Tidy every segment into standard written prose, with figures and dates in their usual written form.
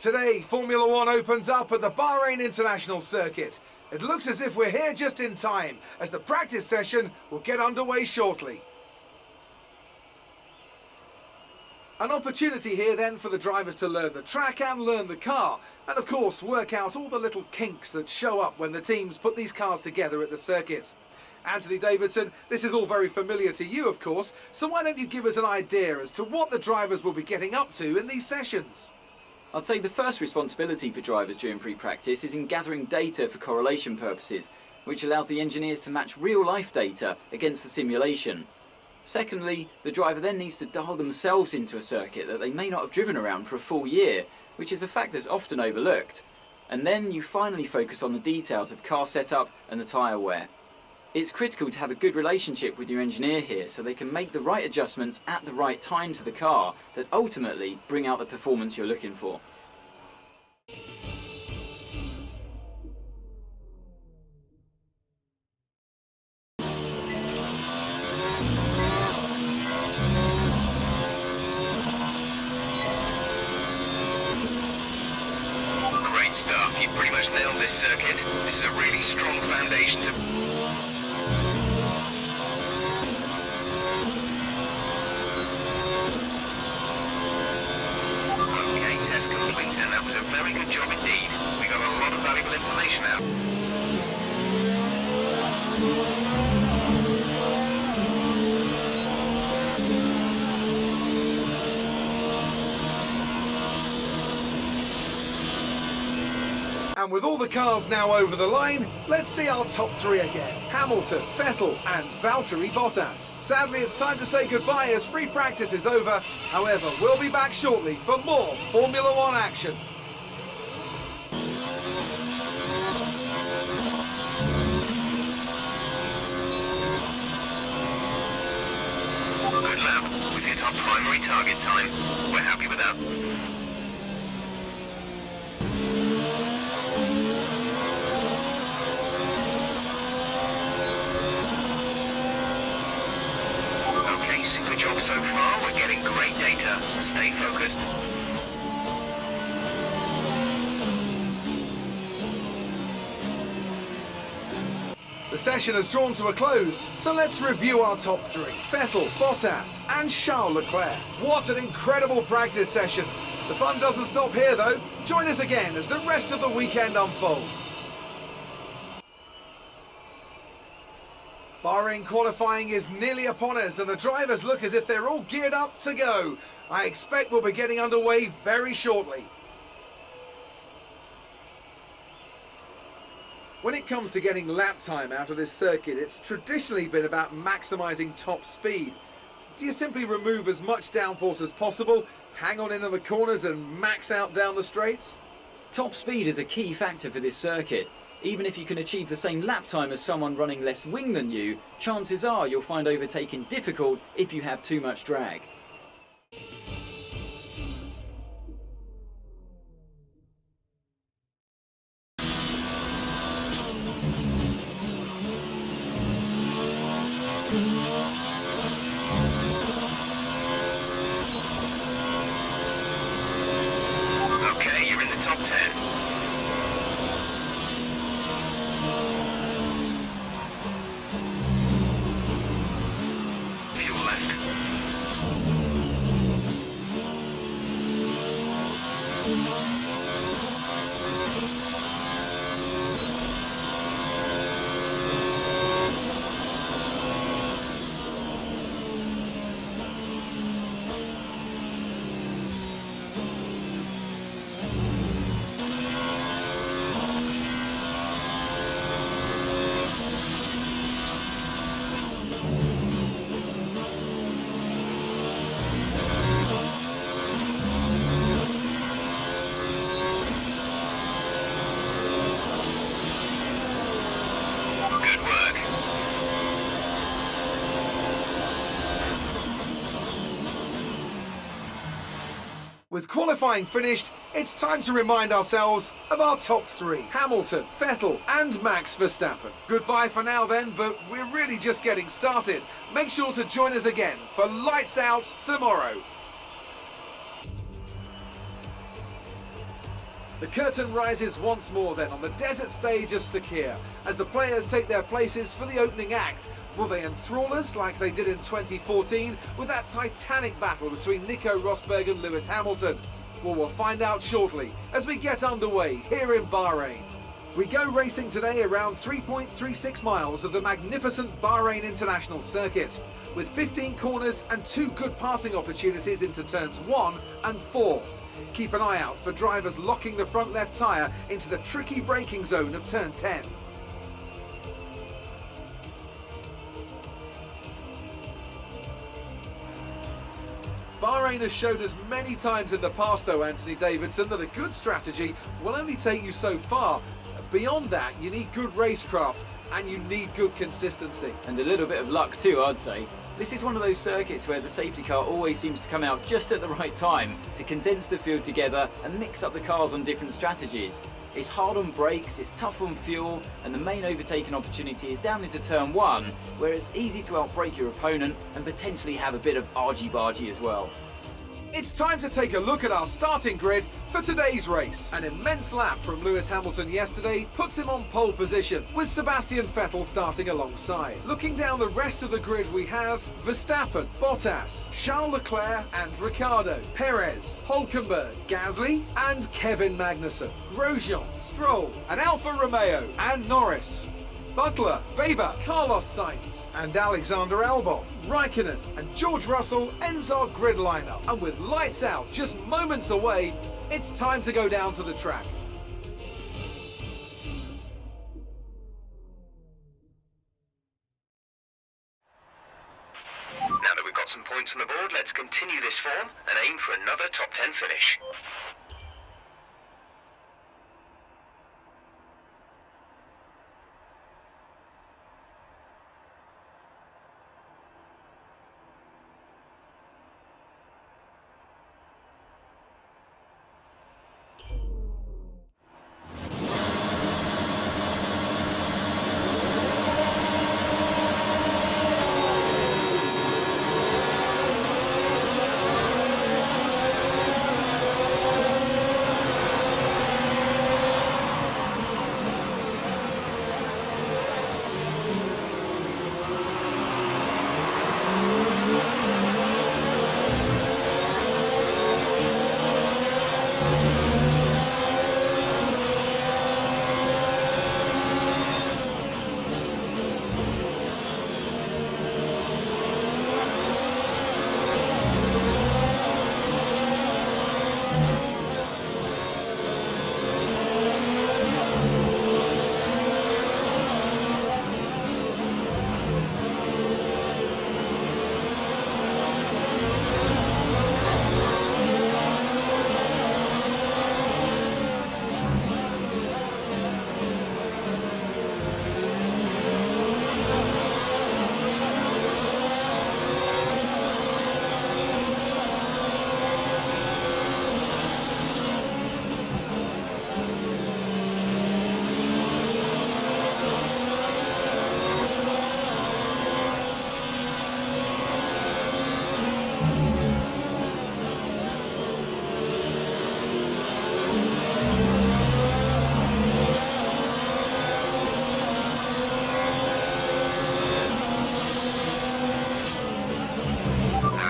Today, Formula One opens up at the Bahrain International Circuit. It looks as if we're here just in time, as the practice session will get underway shortly. An opportunity here then for the drivers to learn the track and learn the car, and of course work out all the little kinks that show up when the teams put these cars together at the circuit. Anthony Davidson, this is all very familiar to you of course, so why don't you give us an idea as to what the drivers will be getting up to in these sessions? I'd say the first responsibility for drivers during pre-practice is in gathering data for correlation purposes, which allows the engineers to match real-life data against the simulation. Secondly, the driver then needs to dial themselves into a circuit that they may not have driven around for a full year, which is a fact that's often overlooked. And then you finally focus on the details of car setup and the tyre wear. It's critical to have a good relationship with your engineer here so they can make the right adjustments at the right time to the car that ultimately bring out the performance you're looking for. Great stuff, you've pretty much nailed this circuit. This is a really strong foundation to... Test complete, and that was a very good job indeed. We got a lot of valuable information out. And with all the cars now over the line, let's see our top three again. Hamilton, Vettel and Valtteri Bottas. Sadly, it's time to say goodbye as free practice is over. However, we'll be back shortly for more Formula One action. Good lap. We've hit our primary target time. We're happy with that. Super job so far, we're getting great data. Stay focused. The session has drawn to a close, so let's review our top three. Vettel, Bottas and Charles Leclerc. What an incredible practice session. The fun doesn't stop here though. Join us again as the rest of the weekend unfolds. Bahrain qualifying is nearly upon us and the drivers look as if they're all geared up to go. I expect we'll be getting underway very shortly. When it comes to getting lap time out of this circuit, it's traditionally been about maximising top speed. Do you simply remove as much downforce as possible, hang on into the corners and max out down the straights? Top speed is a key factor for this circuit. Even if you can achieve the same lap time as someone running less wing than you, chances are you'll find overtaking difficult if you have too much drag. Okay, you're in the top 10. With qualifying finished, it's time to remind ourselves of our top three. Hamilton, Vettel and Max Verstappen. Goodbye for now then, but we're really just getting started. Make sure to join us again for Lights Out tomorrow. The curtain rises once more then on the desert stage of Sakir as the players take their places for the opening act. Will they enthrall us like they did in 2014 with that titanic battle between Nico Rosberg and Lewis Hamilton? Well, we'll find out shortly as we get underway here in Bahrain. We go racing today around 3.36 miles of the magnificent Bahrain International Circuit, with 15 corners and 2 good passing opportunities into turns 1 and 4. Keep an eye out for drivers locking the front left tyre into the tricky braking zone of turn 10. Bahrain has showed us many times in the past though, Anthony Davidson, that a good strategy will only take you so far. Beyond that, you need good racecraft and you need good consistency. And a little bit of luck too, I'd say. This is one of those circuits where the safety car always seems to come out just at the right time to condense the field together and mix up the cars on different strategies. It's hard on brakes, it's tough on fuel, and the main overtaking opportunity is down into turn 1, where it's easy to outbrake your opponent and potentially have a bit of argy-bargy as well. It's time to take a look at our starting grid for today's race. An immense lap from Lewis Hamilton yesterday puts him on pole position, with Sebastian Vettel starting alongside. Looking down the rest of the grid, we have Verstappen, Bottas, Charles Leclerc and Ricciardo, Perez, Hülkenberg, Gasly and Kevin Magnussen, Grosjean, Stroll and Alfa Romeo and Norris. Butler, Weber, Carlos Sainz and Alexander Albon, Raikkonen and George Russell ends our grid lineup. And with lights out just moments away, it's time to go down to the track. Now that we've got some points on the board, let's continue this form and aim for another top 10 finish.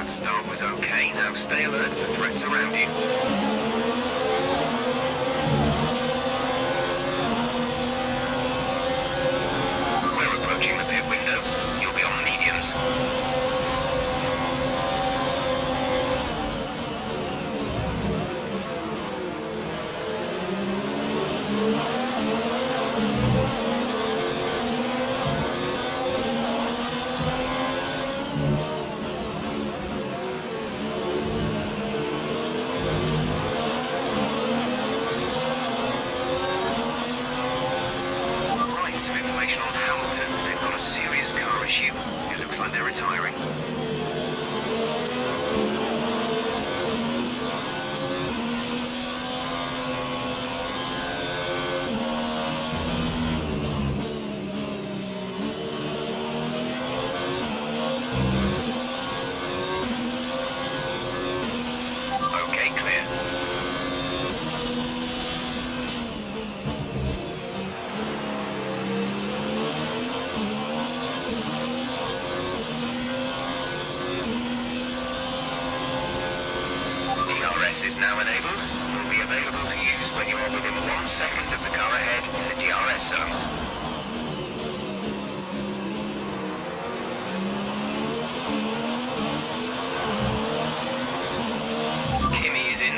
Start was okay, now stay alert for threats around you. We're approaching the pit window. You'll be on mediums. Some information on Hamilton. They've got a serious car issue. It looks like they're retiring. Okay, clear. DRS is now enabled. Will be available to use when you are within 1 second of the car ahead in the DRS zone. Kimi is in.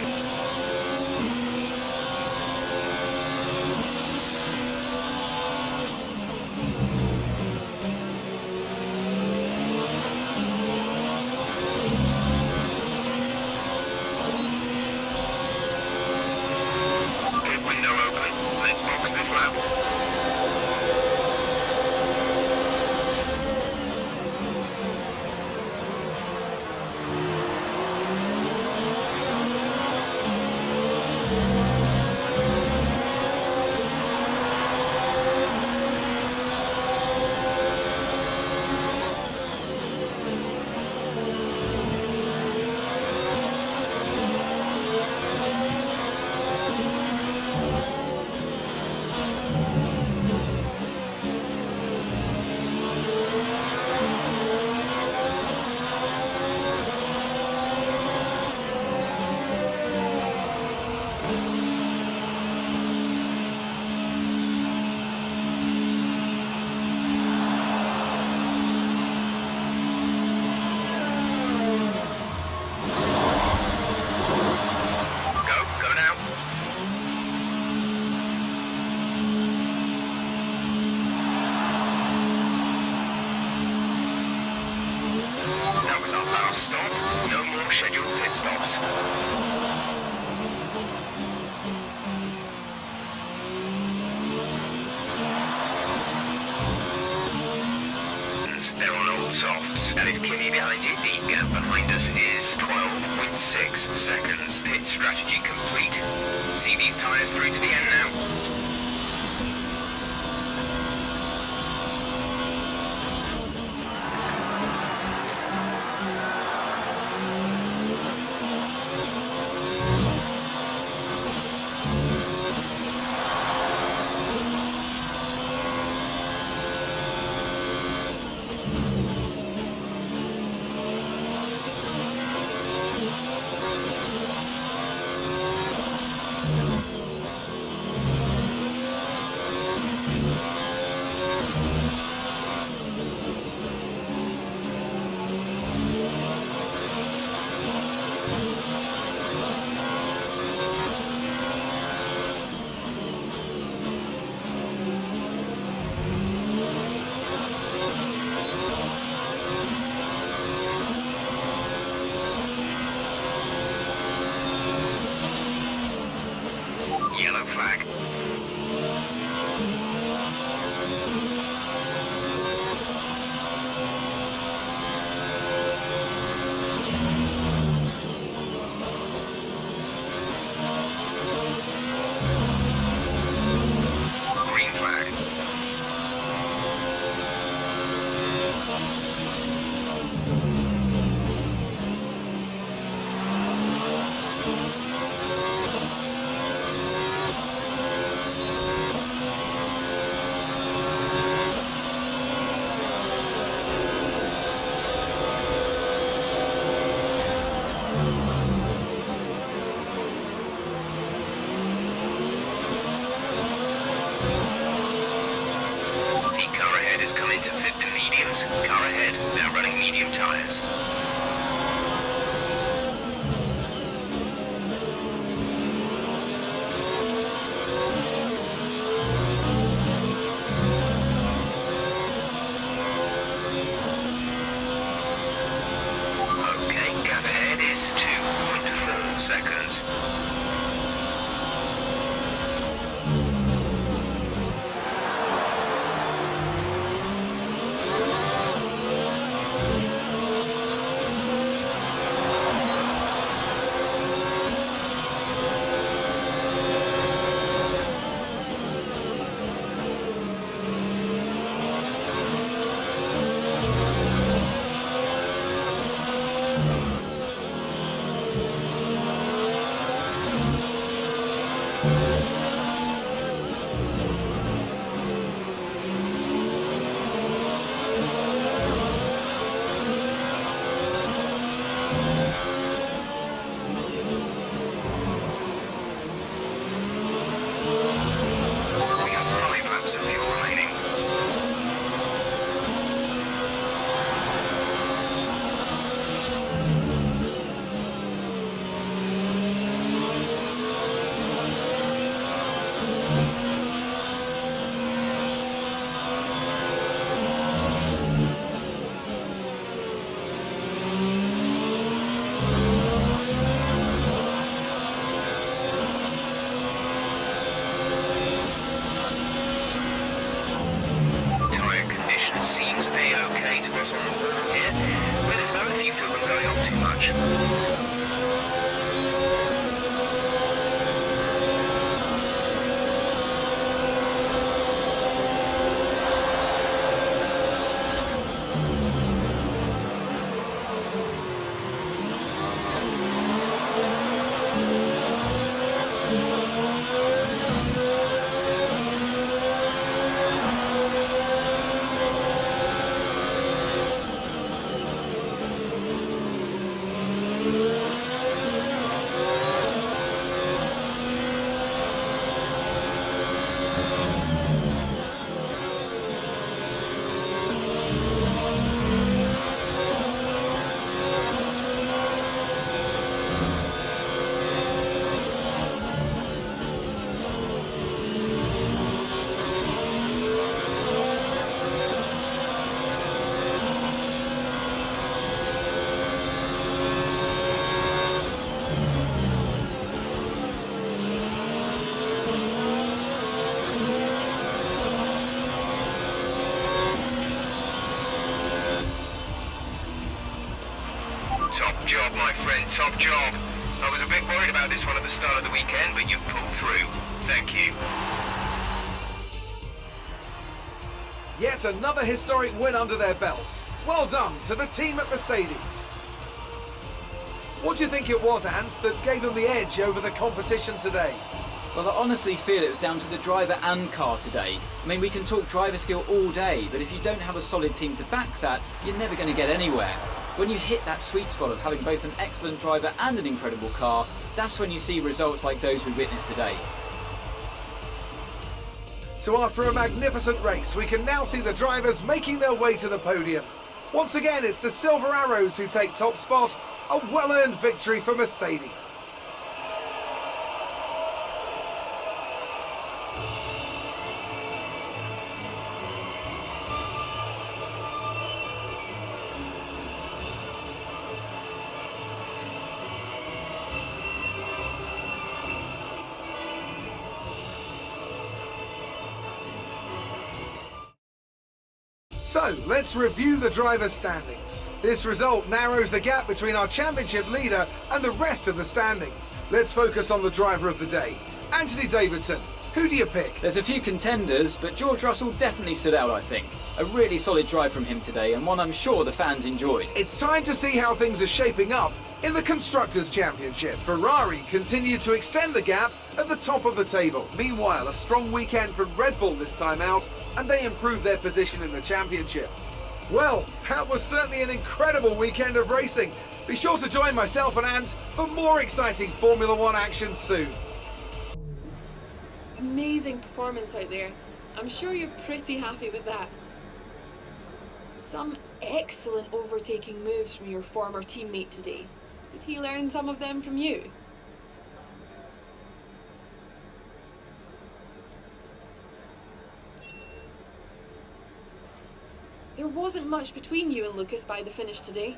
This lap. Stop. No more scheduled pit stops. They're on old softs. That is Kimi behind you. The gap behind us is 12.6 seconds. Pit strategy complete. See these tyres through to the end now. Yellow flag. Green flag. Is coming to fit the mediums. Car ahead, they're running medium tyres. Okay, gap ahead is 2.4 seconds. to us on the wall here. Let us know if you feel them going off too much. Top job, my friend, top job. I was a bit worried about this one at the start of the weekend, but you pulled through. Thank you. Yet another historic win under their belts. Well done to the team at Mercedes. What do you think it was, Ant, that gave them the edge over the competition today? Well, I honestly feel it was down to the driver and car today. I mean, we can talk driver skill all day, but if you don't have a solid team to back that, you're never going to get anywhere. When you hit that sweet spot of having both an excellent driver and an incredible car, that's when you see results like those we witnessed today. So after a magnificent race, we can now see the drivers making their way to the podium. Once again, it's the Silver Arrows who take top spot, a well-earned victory for Mercedes. So, let's review the drivers' standings. This result narrows the gap between our championship leader and the rest of the standings. Let's focus on the driver of the day, Anthony Davidson. Who do you pick? There's a few contenders, but George Russell definitely stood out, I think. A really solid drive from him today, and one I'm sure the fans enjoyed. It's time to see how things are shaping up in the Constructors' Championship. Ferrari continued to extend the gap at the top of the table. Meanwhile, a strong weekend from Red Bull this time out, and they improved their position in the championship. Well, that was certainly an incredible weekend of racing. Be sure to join myself and Ant for more exciting Formula One action soon. Amazing performance out there. I'm sure you're pretty happy with that. Some excellent overtaking moves from your former teammate today. Did he learn some of them from you? There wasn't much between you and Lucas by the finish today.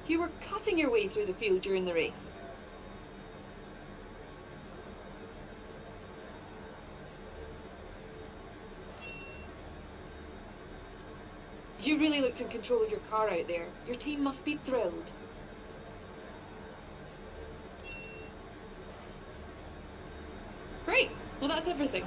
You were cutting your way through the field during the race. You really looked in control of your car out there. Your team must be thrilled. Great. Well, that's everything.